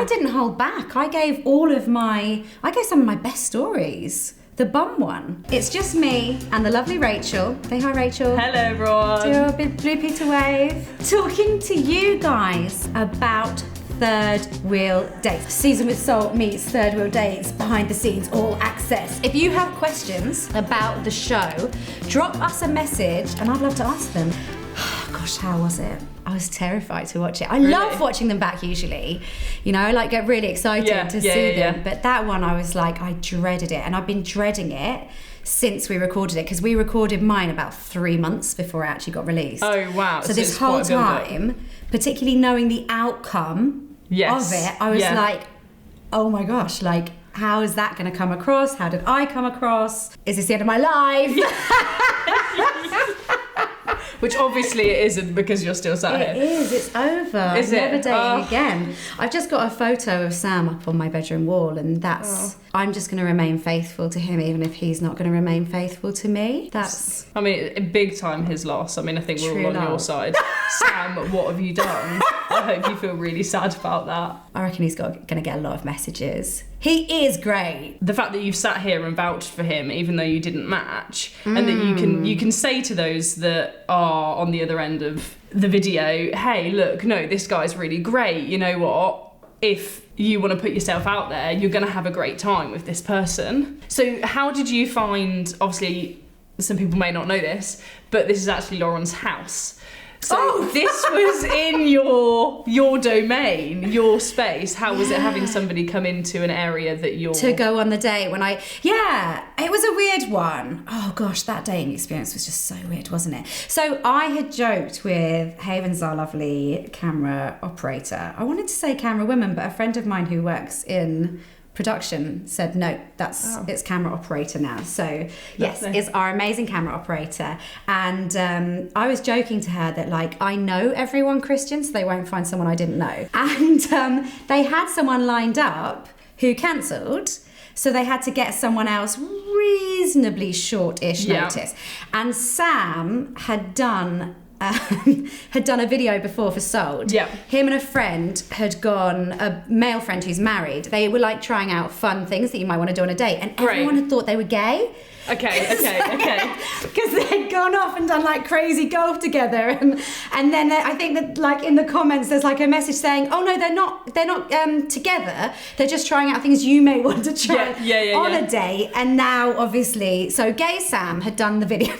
I didn't hold back. I gave some of my best stories. The bum one. It's just me and the lovely Rachel. Say hi, Rachel. Hello, everyone. Do a big blue Peter wave. Talking to you guys about third wheel dates. Season with Salt meets third wheel dates, behind the scenes, all access. If you have questions about the show, drop us a message and I'd love to ask them. Gosh, how was it? I was terrified to watch it. I love watching them back usually. You know, I like get really excited to see them. But that one I was like, I dreaded it. And I've been dreading it since we recorded it, because we recorded mine about 3 months before it actually got released. Oh, wow. So this whole time, particularly knowing the outcome of it, I was like, oh my gosh, like, how is that going to come across? How did I come across? Is this the end of my life? Which obviously it isn't, because you're still sat here. It is, it's over. Is it? Never dating again. I've just got a photo of Sam up on my bedroom wall, and I'm just going to remain faithful to him, even if he's not going to remain faithful to me. I mean, big time his loss. I mean, I think we're all on your side. Sam, what have you done? I hope you feel really sad about that. I reckon he's going to get a lot of messages. He is great. The fact that you've sat here and vouched for him, even though you didn't match, and that you can say to those that are on the other end of the video, hey, look, no, this guy's really great. You know what? If you want to put yourself out there, you're going to have a great time with this person. So how did you find, obviously, some people may not know this, but this is actually Lauren's house. So this was in your domain, your space. How was it having somebody come into an area that you're... To go on the date it was a weird one. Oh gosh, that dating experience was just so weird, wasn't it? So I had joked with Haven's our lovely camera operator. I wanted to say camera woman, but a friend of mine who works in production said no, it's camera operator now. So yes, it's our amazing camera operator. And I was joking to her that, like, I know everyone Christian, so they won't find someone I didn't know. And they had someone lined up who cancelled, so they had to get someone else reasonably short-ish notice. And Sam had done a video before for Sold. Yeah. Him and a friend had gone, a male friend who's married. They were like trying out fun things that you might want to do on a date, and everyone had thought they were gay. Okay. Because they'd gone off and done like crazy golf together, and then I think that, like, in the comments there's like a message saying, oh no, they're not together. They're just trying out things you may want to try on a date. And now obviously, so gay Sam had done the video.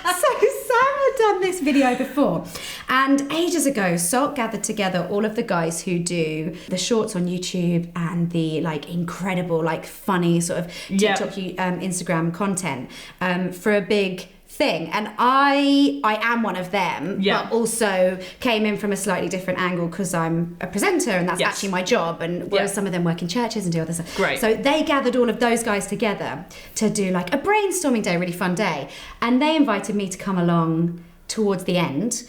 So Sam had done this video before, and ages ago Salt gathered together all of the guys who do the shorts on YouTube and the like incredible, like funny sort of TikTok, Instagram content for a big thing, and I am one of them, but also came in from a slightly different angle because I'm a presenter, and that's actually my job, and whereas some of them work in churches and do other stuff. Great. So they gathered all of those guys together to do like a brainstorming day, a really fun day, and they invited me to come along towards the end,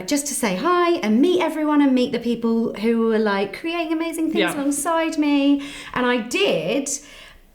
just to say hi and meet everyone and meet the people who were like creating amazing things alongside me, and I did.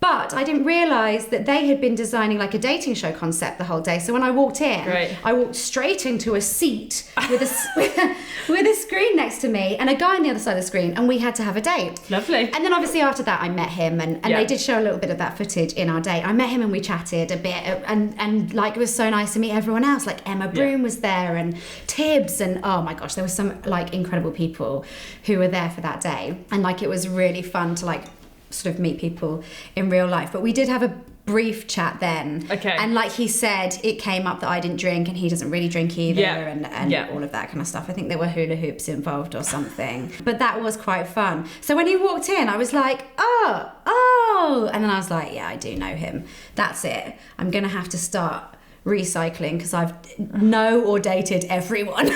But I didn't realise that they had been designing like a dating show concept the whole day. So when I walked in, I walked straight into a seat with a screen next to me and a guy on the other side of the screen, and we had to have a date. Lovely. And then obviously after that I met him, and they did show a little bit of that footage in our date. I met him and we chatted a bit, and like it was so nice to meet everyone else. Like Emma Broom was there, and Tibbs, and oh my gosh, there were some like incredible people who were there for that day. And like it was really fun to like sort of meet people in real life. But we did have a brief chat then. Okay. And like he said, it came up that I didn't drink and he doesn't really drink either, and all of that kind of stuff. I think there were hula hoops involved or something. But that was quite fun. So when he walked in, I was like, oh. And then I was like, yeah, I do know him. That's it. I'm going to have to start recycling because I've know or dated everyone.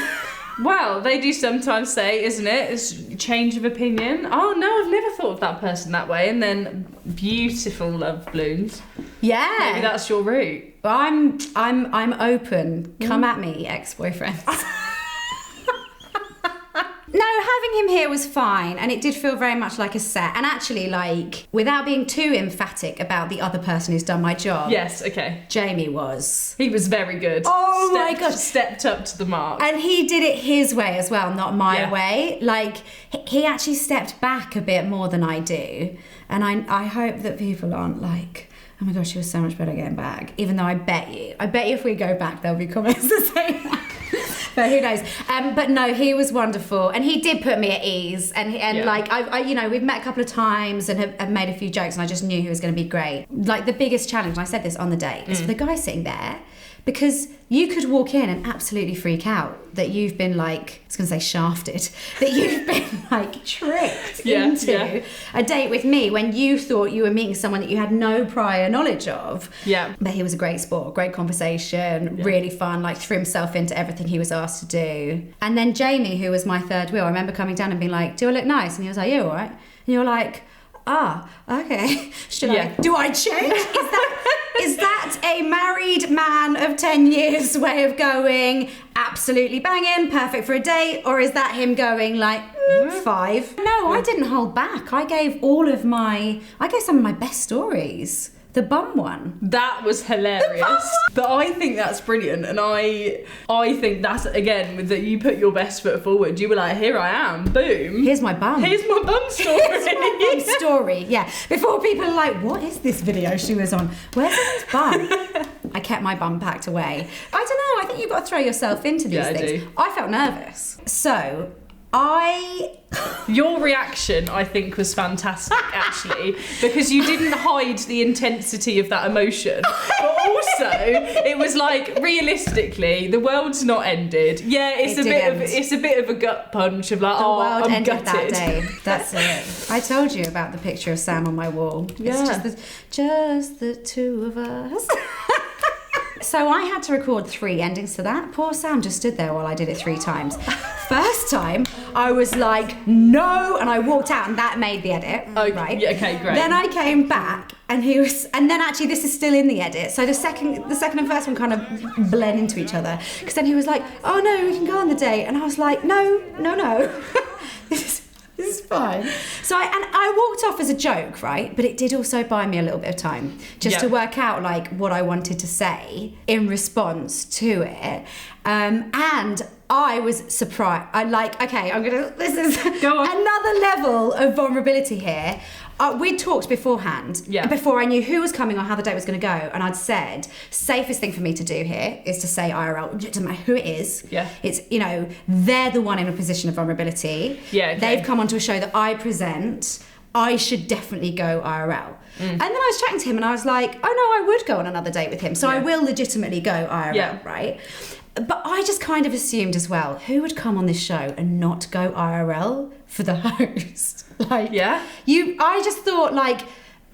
Well, they do sometimes say, isn't it? It's change of opinion. Oh no, I've never thought of that person that way, and then beautiful love blooms. Yeah, maybe that's your route. I'm open. Come at me, ex-boyfriends. No, having him here was fine, and it did feel very much like a set. And actually, like, without being too emphatic about the other person who's done my job. Yes, okay. Jamie was. He was very good. Oh my gosh. Stepped up to the mark. And he did it his way as well, not my Yeah. way. Like, he actually stepped back a bit more than I do. And I hope that people aren't like, oh my gosh, she was so much better getting back. Even though I bet you if we go back, there'll be comments to say that. But who knows? But no, he was wonderful, and he did put me at ease. And Yeah. like I, you know, we've met a couple of times and have made a few jokes, and I just knew he was going to be great. Like the biggest challenge, and I said this on the date, is for the guy sitting there, because you could walk in and absolutely freak out that you've been like, I was going to say shafted, that you've been like tricked into a date with me when you thought you were meeting someone that you had no prior knowledge of. Yeah. But he was a great sport, great conversation, really fun, like threw himself into everything he was asked to do. And then Jamie, who was my third wheel, I remember coming down and being like, do I look nice? And he was like, you all right? And you're like, okay. Do I change? Is that a married man of 10 years way of going absolutely banging, perfect for a date? Or is that him going like 5? No, I didn't hold back. I gave some of my best stories. The bum one. That was hilarious. But I think that's brilliant, and I think that's, again, with that you put your best foot forward. You were like, here I am, boom. Here's my bum. Here's my bum story. Here's my bum story. Yeah. Before people are like, what is this video she was on? Where's his bum? I kept my bum packed away. I don't know. I think you've got to throw yourself into these things. I do. I felt nervous. So Your reaction, I think, was fantastic, actually, because you didn't hide the intensity of that emotion. But also, it was like, realistically, the world's not ended. Yeah, it's a bit of a gut punch of like, the world I'm ended gutted. that day. That's it. I told you about the picture of Sam on my wall. Yeah. It's just the two of us. So I had to record 3 endings to that. Poor Sam just stood there while I did it 3 times. First time, I was like, no, and I walked out, and that made the edit. Okay, right? yeah, okay, great. Then I came back, and then actually this is still in the edit. So the second and first one kind of blend into each other. Because then he was like, oh no, we can go on the date, and I was like, no. This is fine. So I walked off as a joke, right? But it did also buy me a little bit of time just to work out like what I wanted to say in response to it. And I was surprised. This is Go on. another level of vulnerability here. We'd talked beforehand, before I knew who was coming or how the date was going to go, and I'd said, safest thing for me to do here is to say IRL. It doesn't matter who it is. Yeah. It's, they're the one in a position of vulnerability. Yeah, okay. They've come onto a show that I present. I should definitely go IRL. And then I was chatting to him and I was like, oh no, I would go on another date with him. So I will legitimately go IRL, right? But I just kind of assumed as well, who would come on this show and not go IRL for the host? I just thought like,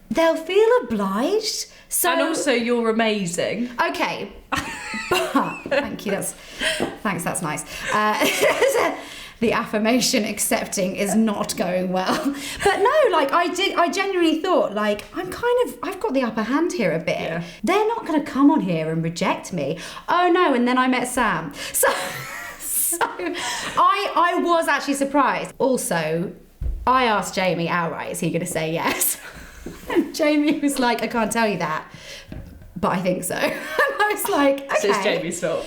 they'll feel obliged. So, and also you're amazing. Okay. But, thank you, that's nice. The affirmation accepting is not going well. But no, like I genuinely thought like, I've got the upper hand here a bit. Yeah. They're not going to come on here and reject me. Oh no, and then I met Sam. So I was actually surprised. Also, I asked Jamie outright, is he going to say yes? And Jamie was like, I can't tell you that, but I think so. And I was like, okay. So it's Jamie's fault.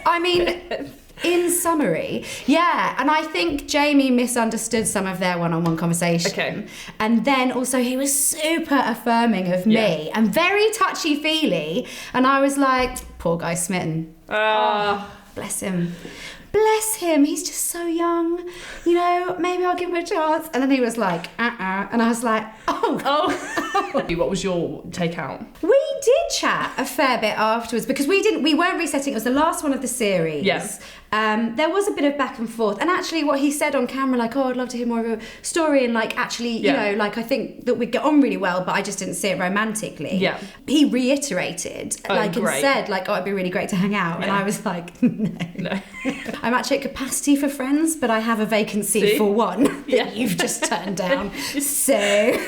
I mean, in summary, and I think Jamie misunderstood some of their one-on-one conversation. Okay. And then also he was super affirming of me and very touchy-feely. And I was like, poor guy smitten. Bless him. Bless him, he's just so young. Maybe I'll give him a chance. And then he was like, And I was like, What was your takeout? We did chat a fair bit afterwards because we weren't resetting. It was the last one of the series. Yes. There was a bit of back and forth. And actually what he said on camera, like, I'd love to hear more of a story. And like, actually, I think that we'd get on really well, but I just didn't see it romantically. Yeah. He reiterated, and said, like, it'd be really great to hang out. Yeah. And I was like, no. I'm actually at capacity for friends, but I have a vacancy for one that you've just turned down. So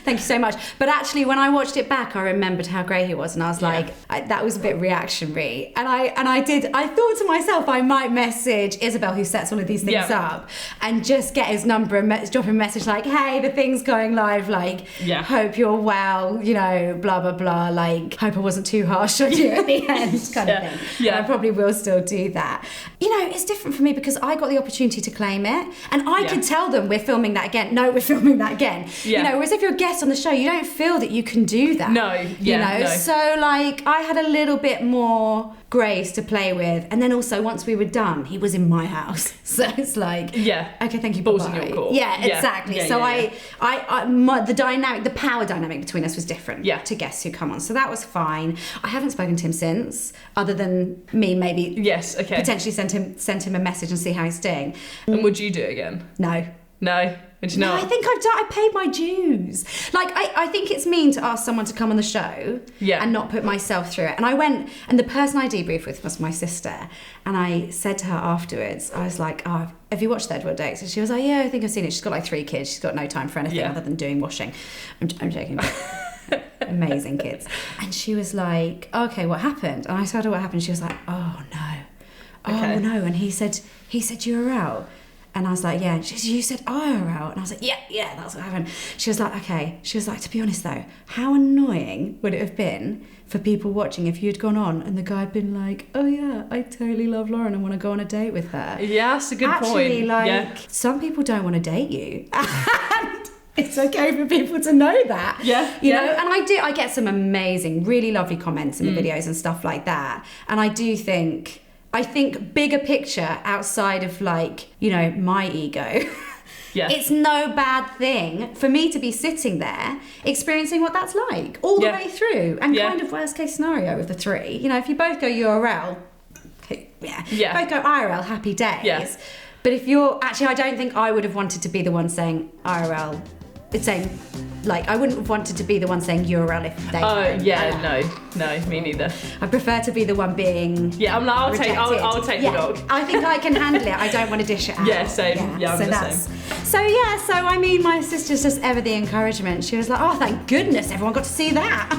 thank you so much. But actually, when I watched it back, I remembered how great failure was, and I was like, that was a bit reactionary. And I thought to myself, I might message Isabel, who sets all of these things up, and just get his number and drop him a message like, hey, the thing's going live, like, hope you're well, you know, blah blah blah, like, hope I wasn't too harsh on you at the end, kind of thing. I probably will still do that. You know, it's different for me because I got the opportunity to claim it, and I could tell them, we're filming that again. No, we're filming that again. You know, whereas if you're a guest on the show, you don't feel that you can do that. No, you know. So like, I had a little bit more grace to play with, and then also once we were done, he was in my house, so it's like, okay, thank you, balls in your court. Exactly. The power dynamic between us was different to guests who come on, so that was fine. I haven't spoken to him since, other than me maybe potentially send him a message and see how he's doing. And would you do it again? No. Would you not? I think I paid my dues. Like, I think it's mean to ask someone to come on the show and not put myself through it. And I went, and the person I debriefed with was my sister. And I said to her afterwards, I was like, oh, have you watched 31 Days? And she was like, yeah, I think I've seen it. She's got like 3 kids. She's got no time for anything other than doing washing. I'm joking. Amazing kids. And she was like, okay, what happened? And I told her what happened. She was like, oh no. Oh no. And he said you were out. And I was like, yeah. And she said, you said IRL. And I was like, yeah, that's what happened. She was like, okay. She was like, to be honest though, how annoying would it have been for people watching if you'd gone on and the guy had been like, oh yeah, I totally love Lauren, I want to go on a date with her. Yeah, that's a good point. Actually, like, some people don't want to date you. And it's okay for people to know that. You know, and I get some amazing, really lovely comments in the videos and stuff like that. And I think bigger picture outside of, like, you know, my ego, it's no bad thing for me to be sitting there experiencing what that's like all the way through, and kind of worst case scenario with the 3. You know, if you both go URL, both go IRL, happy days. But if you're I don't think I would have wanted to be the one saying IRL. It's saying, like, I wouldn't have wanted to be the one saying URL if they no, me neither. I prefer to be the one being I'm like, I'll take the dog. I think I can handle it. I don't want to dish it out. Same. I'm the same. So I mean, my sister's just ever the encouragement. She was like, oh, thank goodness everyone got to see that.